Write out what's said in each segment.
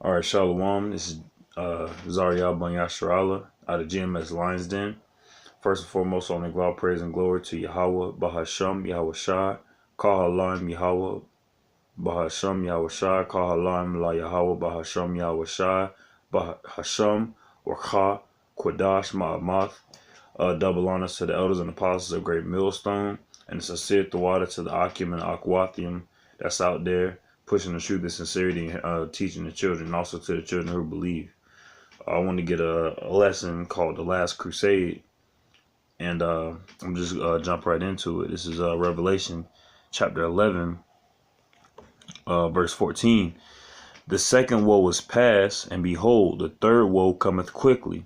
All right, Shalom. This is Zariah Ben Yasharallah out of GMS Lions Den. First and foremost, on the all praise and glory to Yahweh, Bahasham, Yahweh Shai, Kahalam, Yahweh, Bahasham, Yahweh Shai, Kahalam, La Yahweh, Bahasham, Yahweh Shai, Bahasham, Warcha, Quadash, Ma'amath. Double honors to the elders and apostles of Great Millstone, and sincere water to the Akim and Aquathium that's out there pushing the truth and sincerity and teaching the children, and also to the children who believe. I want to get a lesson called The Last Crusade, and I'm just jump right into it. This is Revelation chapter 11, verse 14. The second woe is past, and behold, the third woe cometh quickly.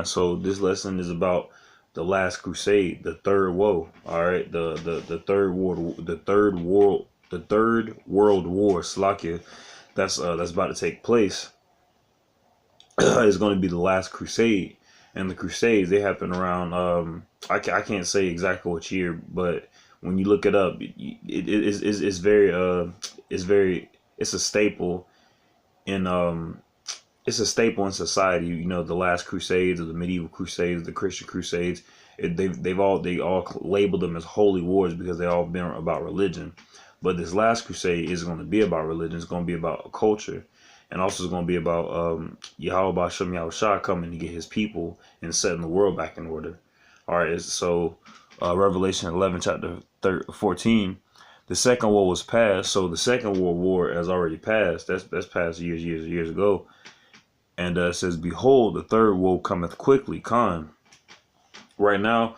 So this lesson is about the last crusade, the third woe. All right, the third world war, Slakia, that's about to take place. Is going to be the last crusade, and the crusades, they happen around I can't say exactly what year, but when you look it up, it's very it's a staple in it's a staple in society. You know, the last crusades or the medieval crusades, the Christian crusades. They all labeled them as holy wars because they all been about religion. But this last crusade is going to be about religion. It's going to be about a culture, and also it's going to be about Yahweh Bashem Yahweh Shah coming to get his people and setting the world back in order. All right, so Revelation 11, chapter 14. The second war was past, so the Second World War has already passed. That's passed years ago. And it says, behold, the third woe cometh quickly. Right now,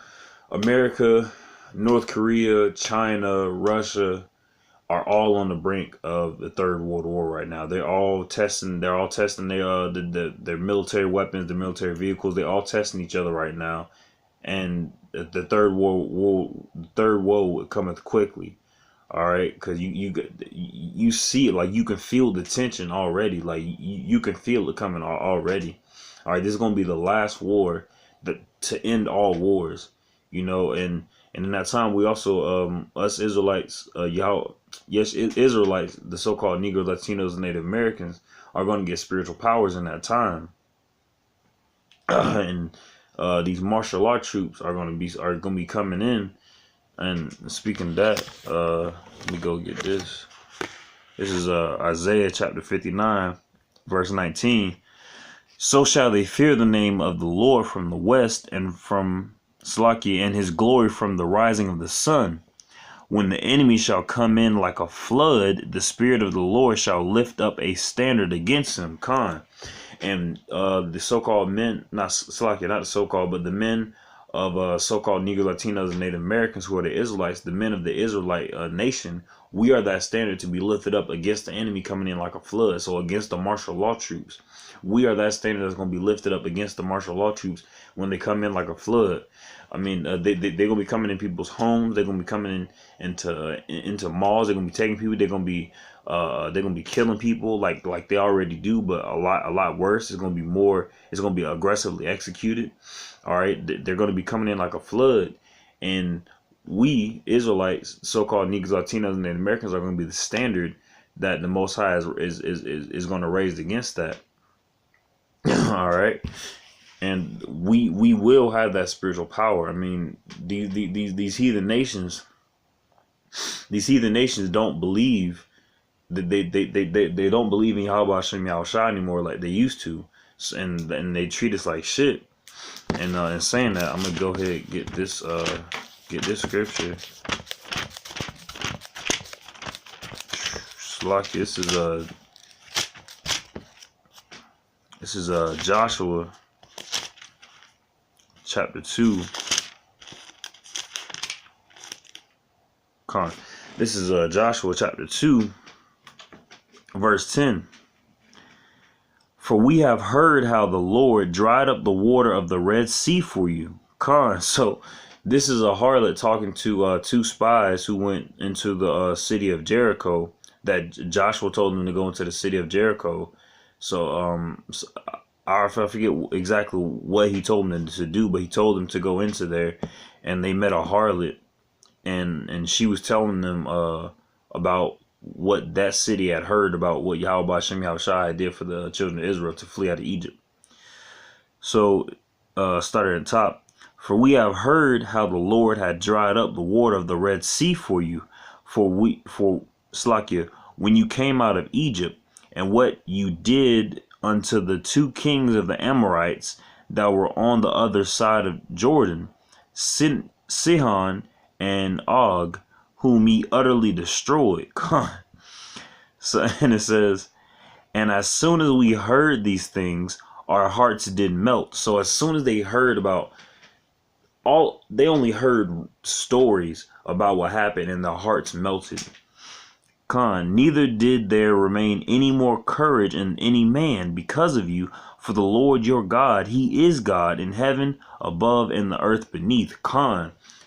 America, North Korea, China, Russia are all on the brink of the Third World War right now. They're all testing their military weapons, their military vehicles. They're all testing each other right now. And the third woe cometh quickly. All right, because you see it, like you can feel the tension already, like you can feel it coming already. All right, this is gonna be the last war to end all wars, and in that time we also us Israelites, Israelites, the so-called Negro, Latinos, and Native Americans are going to get spiritual powers in that time, and these martial art troops are going to be coming in. And speaking of that, let me go get this. This is Isaiah chapter 59, verse 19. So shall they fear the name of the Lord from the west, and from Slaki, and his glory from the rising of the sun. When the enemy shall come in like a flood, the Spirit of the Lord shall lift up a standard against him. And the so-called men, not Slaki, not the so-called, but the men of so-called Negro, Latinos, and Native Americans, who are the Israelites, the men of the Israelite nation, we are that standard to be lifted up against the enemy coming in like a flood. So against the martial law troops, we are that standard that's going to be lifted up against the martial law troops when they come in like a flood. I mean, they're going to be coming in people's homes. They're going to be coming into malls. They're going to be taking people. They're going to be killing people like they already do, but a lot worse. It's going to be more. It's going to be aggressively executed. All right, they're going to be coming in like a flood, and we Israelites, so-called Negroes, Latinos, and Native Americans, are going to be the standard that the Most High is going to raise against that. All right, and we will have that spiritual power. I mean, these heathen nations, don't believe that they don't believe in Yahweh Hashem Yahushua anymore like they used to, and they treat us like shit. And in saying that, I'm gonna go ahead and get this scripture. This is Joshua chapter 2. This is Joshua chapter 2, verse 10. For we have heard how the Lord dried up the water of the Red Sea for you. So this is a harlot talking to two spies who went into the city of Jericho, that Joshua told them to go into the city of Jericho. So I forget exactly what he told them to do, but he told them to go into there, and they met a harlot, and she was telling them about what that city had heard about what Yahweh Shem Yahushua did for the children of Israel to flee out of Egypt. So, started at the top. For we have heard how the Lord had dried up the water of the Red Sea for you, for Slakia, when you came out of Egypt, and what you did unto the two kings of the Amorites that were on the other side of Jordan, Sihon and Og, whom ye utterly destroyed. So, and it says, and as soon as we heard these things, our hearts did melt. So as soon as they heard about they only heard stories about what happened, and their hearts melted. Neither did there remain any more courage in any man because of you, for the Lord your God, he is God in heaven above and the earth beneath.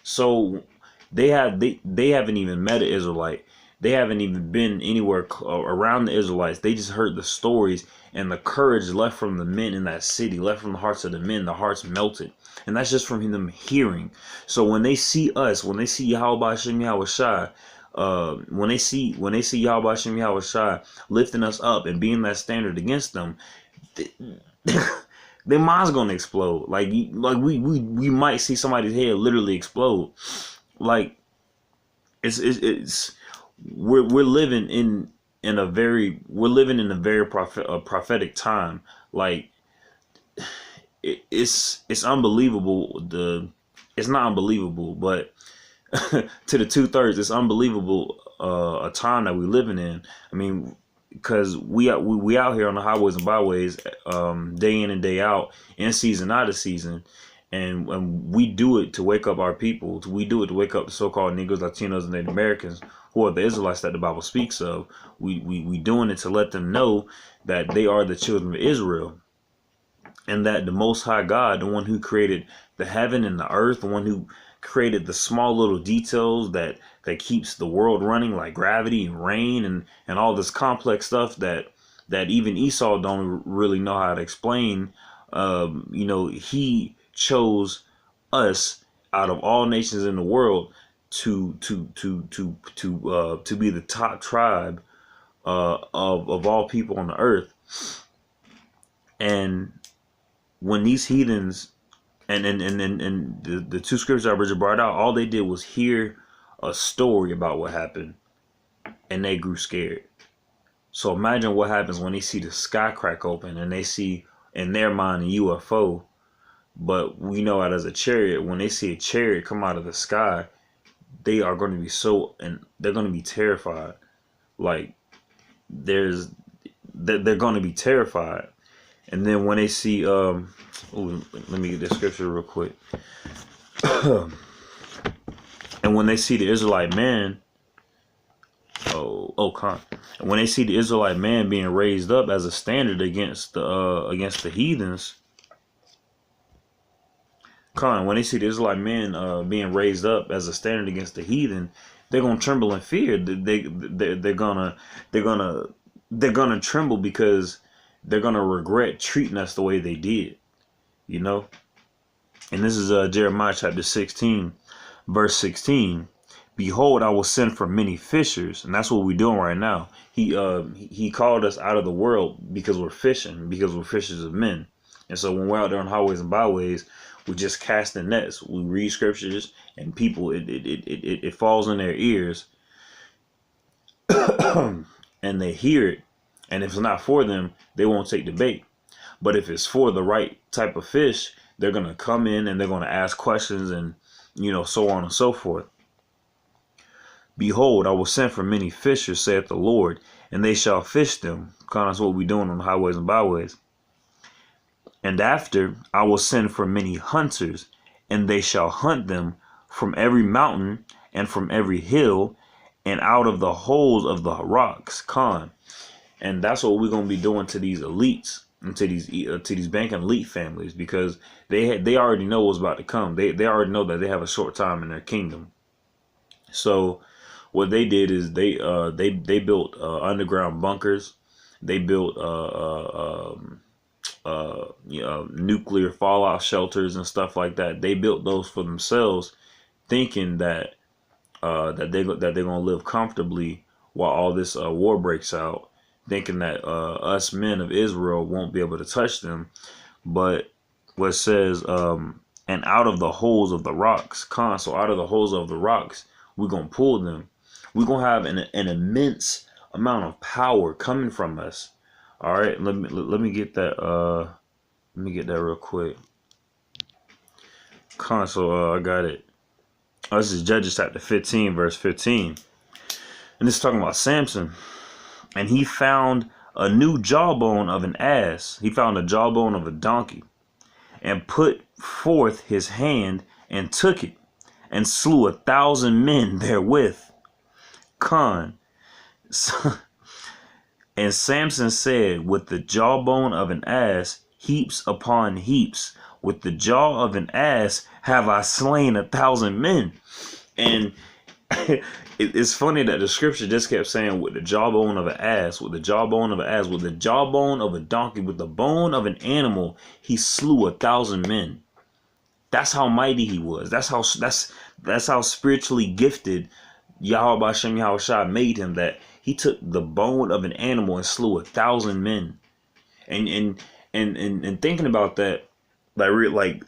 So they haven't even met an Israelite. They haven't even been anywhere around the Israelites. They just heard the stories, and the courage left from the men in that city, left from the hearts of the men. The hearts melted. And that's just from them hearing. So when they see us, when they see Yahweh Shem Yahushua, when they see Yahweh Shem Yahushua lifting us up and being that standard against them, their mind's gonna explode. Like we might see somebody's head literally explode. Like we're living in a very prophetic time. Like it's unbelievable. It's not unbelievable, but to the 2/3, it's unbelievable. A time that we're living in. I mean, because we out here on the highways and byways, day in and day out, in season, out of season. And we do it to wake up our people. We do it to wake up the so-called Negroes, Latinos, and Native Americans, who are the Israelites that the Bible speaks of. We doing it to let them know that they are the children of Israel, and that the Most High God, the one who created the heaven and the earth, the one who created the small little details that keeps the world running, like gravity and rain and all this complex stuff that even Esau don't really know how to explain. He chose us out of all nations in the world to be the top tribe of all people on the earth. And when these heathens and the two scriptures I just brought out, all they did was hear a story about what happened, and they grew scared. So imagine what happens when they see the sky crack open and they see in their mind a UFO. But we know it as a chariot. When they see a chariot come out of the sky, they are going to be they're going to be terrified. Like they're going to be terrified. And then when they see, let me get this scripture real quick. And when they see the Israelite man, and when they see the Israelite man being raised up as a standard against the heathens, when they see the Israelite men being raised up as a standard against the heathen, they're gonna tremble in fear. They're gonna tremble because they're gonna regret treating us the way they did, you know. And this is Jeremiah chapter 16, verse 16. Behold, I will send for many fishers, and that's what we're doing right now. He called us out of the world because we're fishing, because we're fishers of men. And so when we're out there on highways and byways, we just cast the nets. We read scriptures, and people, it falls in their ears, and they hear it. And if it's not for them, they won't take the bait. But if it's for the right type of fish, they're gonna come in and they're gonna ask questions, and so on and so forth. Behold, I will send for many fishers, saith the Lord, and they shall fish them. That's what we're doing on the highways and byways. And after, I will send for many hunters, and they shall hunt them from every mountain and from every hill and out of the holes of the rocks. And that's what we're going to be doing to these elites and to these banking elite families, because they already know what's about to come. They already know that they have a short time in their kingdom. So what they did is they built underground bunkers. They built nuclear fallout shelters and stuff like that. They built those for themselves, thinking that they're gonna live comfortably while all this war breaks out, thinking that us men of Israel won't be able to touch them. But what says, and out of the holes of the rocks, so out of the holes of the rocks, we're going to pull them. We're going to have an immense amount of power coming from us. All right, let me get that. Let me get that real quick. So I got it. This is Judges chapter 15, verse 15. And this is talking about Samson. And he found a new jawbone of an ass. He found a jawbone of a donkey, and put forth his hand and took it, and slew 1,000 men therewith. And Samson said, with the jawbone of an ass, heaps upon heaps. With the jaw of an ass have I slain 1,000 men. And it's funny that the scripture just kept saying, with the jawbone of an ass, with the jawbone of an ass, with the jawbone of a donkey, with the bone of an animal, he slew 1,000 men. That's how mighty he was. That's how spiritually gifted Yahweh Bashem Yahushua made him, that he took the bone of an animal and slew 1,000 men. And thinking about that, really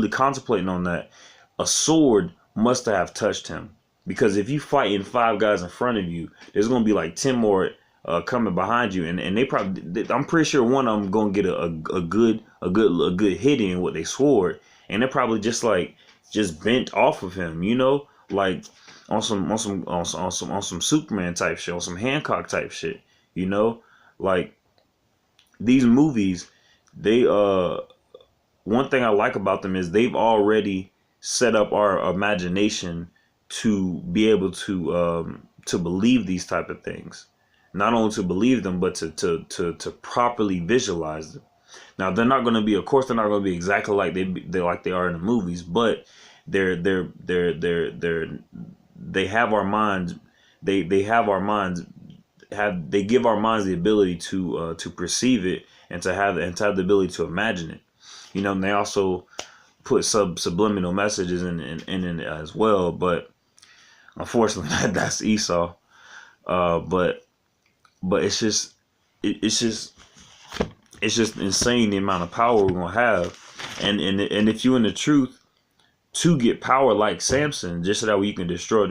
contemplating on that, a sword must have touched him, because if you fighting 5 guys in front of you, there's gonna be like 10 more coming behind you, and they probably, I'm pretty sure one of them gonna get a good hit in with their sword, and they're probably just bent off of him, like on some Superman type shit, on some Hancock type shit, like these movies. They one thing I like about them is they've already set up our imagination to be able to believe these type of things. Not only to believe them, but to properly visualize them. Now they're not going to be, of course, they're not going to be exactly like they are in the movies, but they have our minds. They give our minds the ability to perceive it, and to have the ability to imagine it. And they also put subliminal messages in it as well, but unfortunately that's Esau. But it's just insane the amount of power we're gonna have, and if you're in the truth, to get power like Samson, just so that way you can destroy,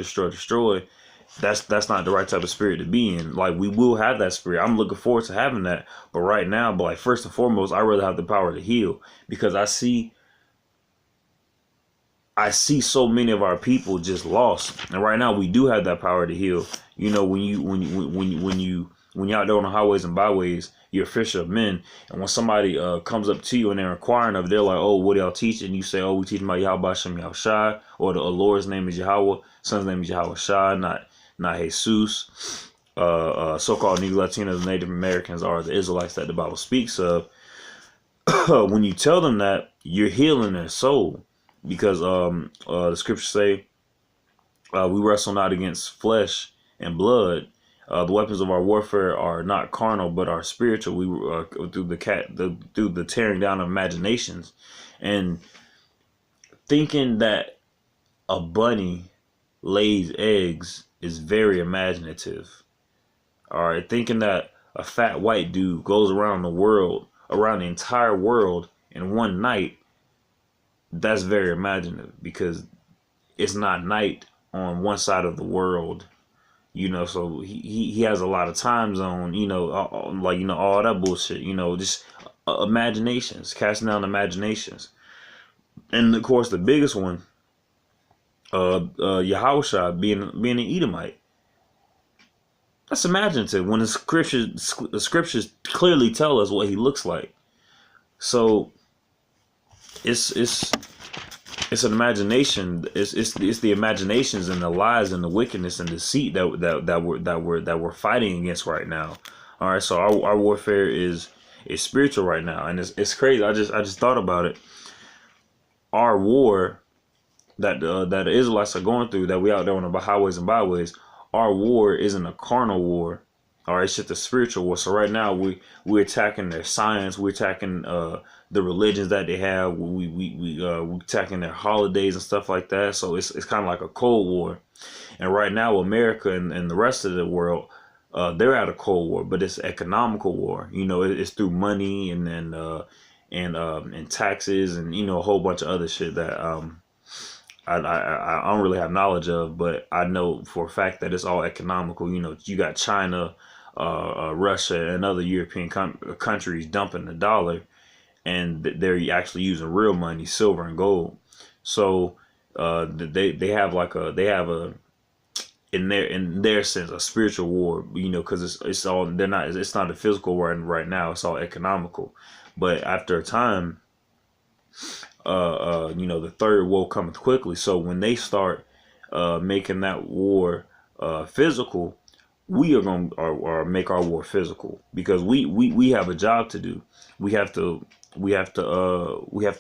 that's not the right type of spirit to be in. Like, we will have that spirit. I'm looking forward to having that. But right now, first and foremost, I'd rather have the power to heal, because I see so many of our people just lost. And right now we do have that power to heal. When you're out there on the highways and byways, you're a fisher of men. And when somebody comes up to you and they're inquiring of, they're like, oh, what do y'all teach? And you say, oh, we teach about Yahweh Bashem Yahushai, or the Lord's name is Yahweh, Son's name is Yahweh Shai, not Jesus. So-called Negro Latinos and Native Americans are the Israelites that the Bible speaks of. When you tell them that, you're healing their soul, because the scriptures say, we wrestle not against flesh and blood. The weapons of our warfare are not carnal, but are spiritual. We through the tearing down of imaginations, and thinking that a bunny lays eggs is very imaginative. All right, thinking that a fat white dude goes around the entire world in one night, that's very imaginative, because it's not night on one side of the world, so he has a lot of time zone, all that bullshit, just imaginations, casting down imaginations. And of course the biggest one, Yahushua being an Edomite. That's imaginative, when the scriptures clearly tell us what he looks like. So it's an imagination. It's the imaginations and the lies and the wickedness and deceit that we're fighting against right now. All right, so our warfare is spiritual right now, and it's crazy. I just thought about it. Our war that the Israelites are going through, that we out there on the highways and byways, our war isn't a carnal war. All right, it's just a spiritual war. So right now we're attacking their science. We're attacking the religions that they have. We attacking their holidays and stuff like that. So it's kind of like a Cold War. And right now, America and the rest of the world, they're at a Cold War, but it's economical war. You know, it's through money and taxes and, you know, a whole bunch of other shit that I don't really have knowledge of, but I know for a fact that it's all economical. You know, you got China, Russia, and other European countries dumping the dollar, and they're actually using real money, silver and gold. So they have in their sense a spiritual war, you know, because it's not a physical war right now. It's all economical. But after a time, you know, the third woe cometh quickly. So when they start making that war physical, we are going to make our war physical, because we have a job to do. We have to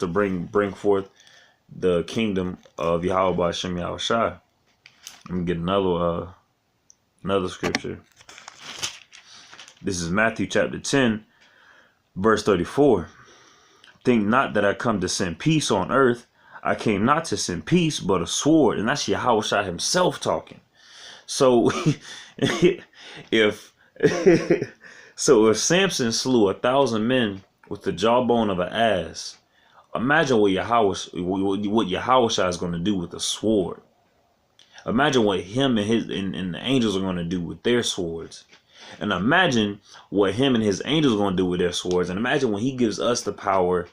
bring forth the kingdom of Yahweh Hashem Yahushua. Let me get another scripture. This is Matthew chapter 10, verse 34. Think not that I come to send peace on earth. I came not to send peace, but a sword. And that's Yahushua himself talking. So if Samson slew 1,000 men with the jawbone of an ass, imagine what Yahushua is going to do with a sword. Imagine what him and the angels are going to do with their swords. And imagine what him and his angels are going to do with their swords. And imagine when he gives us the power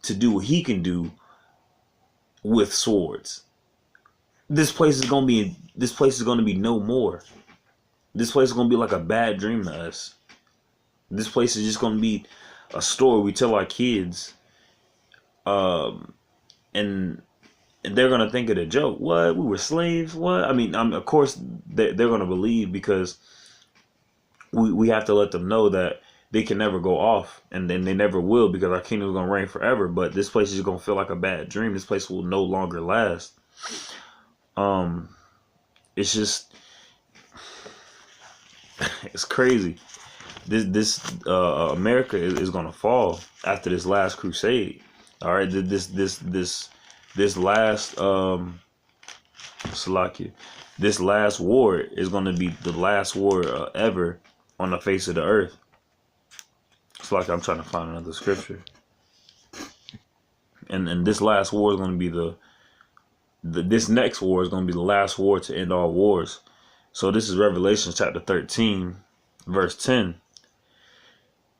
to do what he can do with swords. This place is going to be no more. This place is going to be like a bad dream to us. This place is just going to be a story we tell our kids. And they're going to think it a joke. What? We were slaves? What? I mean, of course, they're going to believe, because we have to let them know that they can never go off, and then they never will, because our kingdom is going to reign forever. But this place is going to feel like a bad dream. This place will no longer last. It's just, it's crazy. This America is going to fall after this last crusade. All right, this last Salakia, this last war is going to be the last war ever on the face of the earth. It's like I'm trying to find another scripture. And this last war is going to be this next war is going to be the last war to end all wars. So this is Revelation chapter 13, verse 10.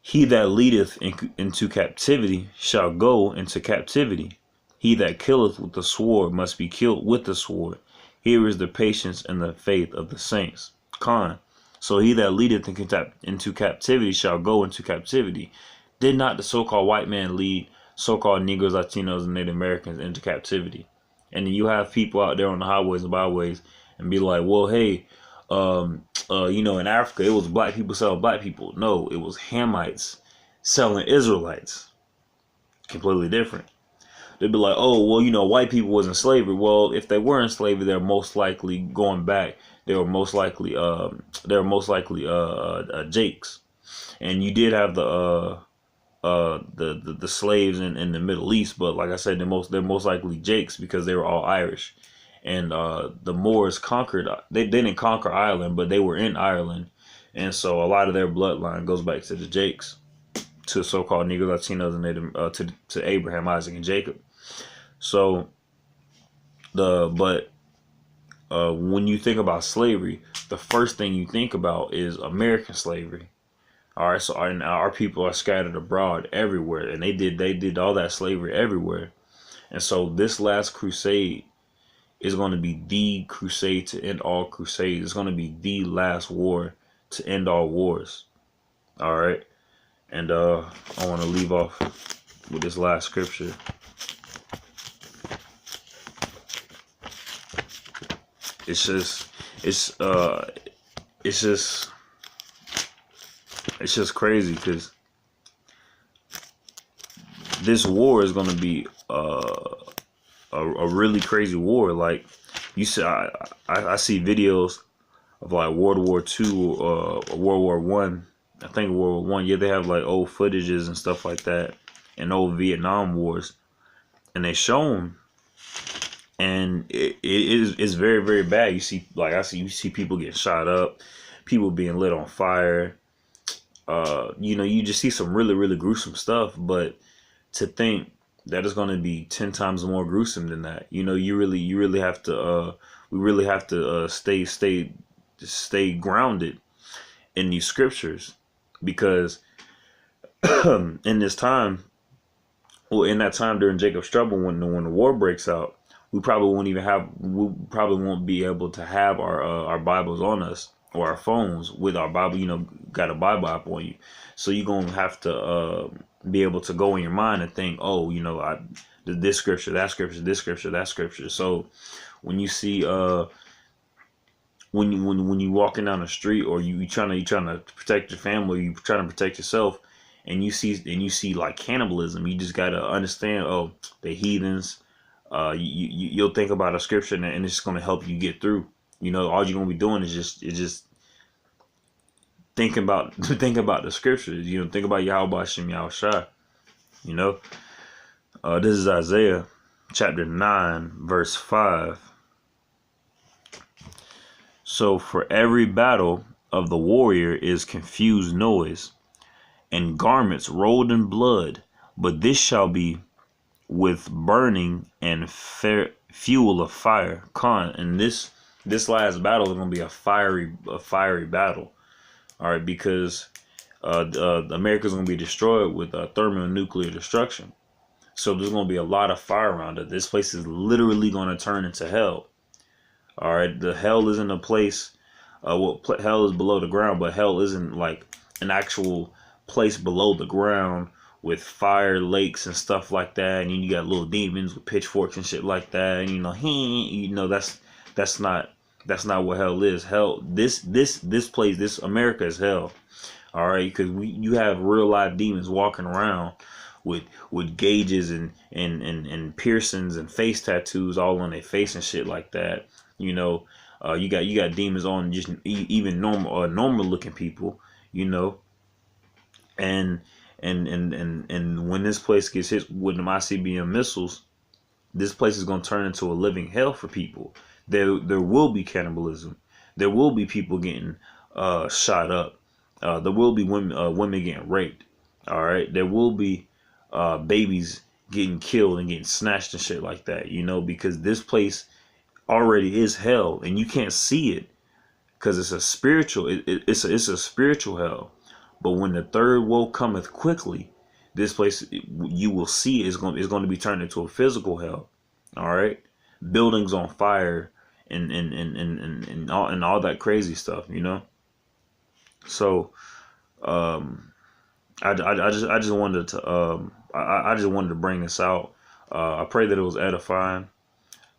He that leadeth into captivity shall go into captivity. He that killeth with the sword must be killed with the sword. Here is the patience and the faith of the saints. Con. So he that leadeth into captivity shall go into captivity. Did not the so-called white man lead so-called Negroes, Latinos, and Native Americans into captivity? And then you have people out there on the highways and byways and be like, well, hey, you know, in Africa, it was black people selling black people. No, it was Hamites selling Israelites. Completely different. They'd be like, oh, well, you know, white people was in slavery. Well, if they were in slavery, they're most likely going back. They were most likely Jakes. And you did have the slaves in the Middle East, but like I said, they're most likely Jakes, because they were all Irish. And the Moors conquered. They didn't conquer Ireland, but they were in Ireland, and so a lot of their bloodline goes back to the Jakes, to so-called Negro, Latinos, and Native, to Abraham, Isaac, and Jacob. So when you think about slavery, the first thing you think about is American slavery. All right, so our people are scattered abroad everywhere, and they did all that slavery everywhere. And so this last crusade is going to be the crusade to end all crusades. It's going to be the last war to end all wars. All right, and I want to leave off with this last scripture. It's just crazy, because this war is going to be a really crazy war. Like you said, I see videos of like World War II or World War I. I think World War I. Yeah, they have like old footages and stuff like that, and old Vietnam Wars, and they show them, and it's very very bad. You see, like you see people getting shot up, people being lit on fire. You just see some really really gruesome stuff. But to think that is going to be 10 times more gruesome than that, you really have to we really have to stay grounded in these scriptures, because in this time, well, in that time during Jacob's trouble, when the war breaks out, we probably won't be able to have our Bibles on us, or our phones with our Bible. Got a Bible app on you, so you're gonna have to be able to go in your mind and think, oh, I did this scripture, that scripture, this scripture, that scripture. So when you see when you walking down the street, or you trying to protect your family, you trying to protect yourself, and you see like cannibalism, you just gotta understand, oh, the heathens. You'll think about a scripture, and it's gonna help you get through. All you're gonna be doing is just think about think about the scriptures. Think about Yahweh Shem Yahushua. This is Isaiah chapter 9 verse 5. So for every battle of the warrior is confused noise, and garments rolled in blood, but this shall be with burning and fuel of fire. And this last battle is going to be a fiery battle. All right, because America's going to be destroyed with thermonuclear destruction. So there's going to be a lot of fire around it. This place is literally going to turn into hell. All right, the hell isn't a place. Hell is below the ground, but hell isn't like an actual place below the ground with fire lakes and stuff like that. And you got little demons with pitchforks and shit like that. And that's not what hell is. Hell, this place, this America is hell. All right, because you have real live demons walking around with gauges and piercings and face tattoos all on their face and shit like that. You got demons on just even normal looking people. And when this place gets hit with them ICBM missiles, this place is going to turn into a living hell for people. There will be cannibalism. There will be people getting shot up. There will be women getting raped. All right, there will be babies getting killed and getting snatched and shit like that. Because this place already is hell, and you can't see it because it's a spiritual. It's a spiritual hell. But when the third woe cometh quickly, this place, you will see is going to be turned into a physical hell. All right, buildings on fire and all that crazy stuff. So I just wanted to I just wanted to bring this out. I pray that it was edifying,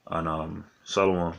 and shalom.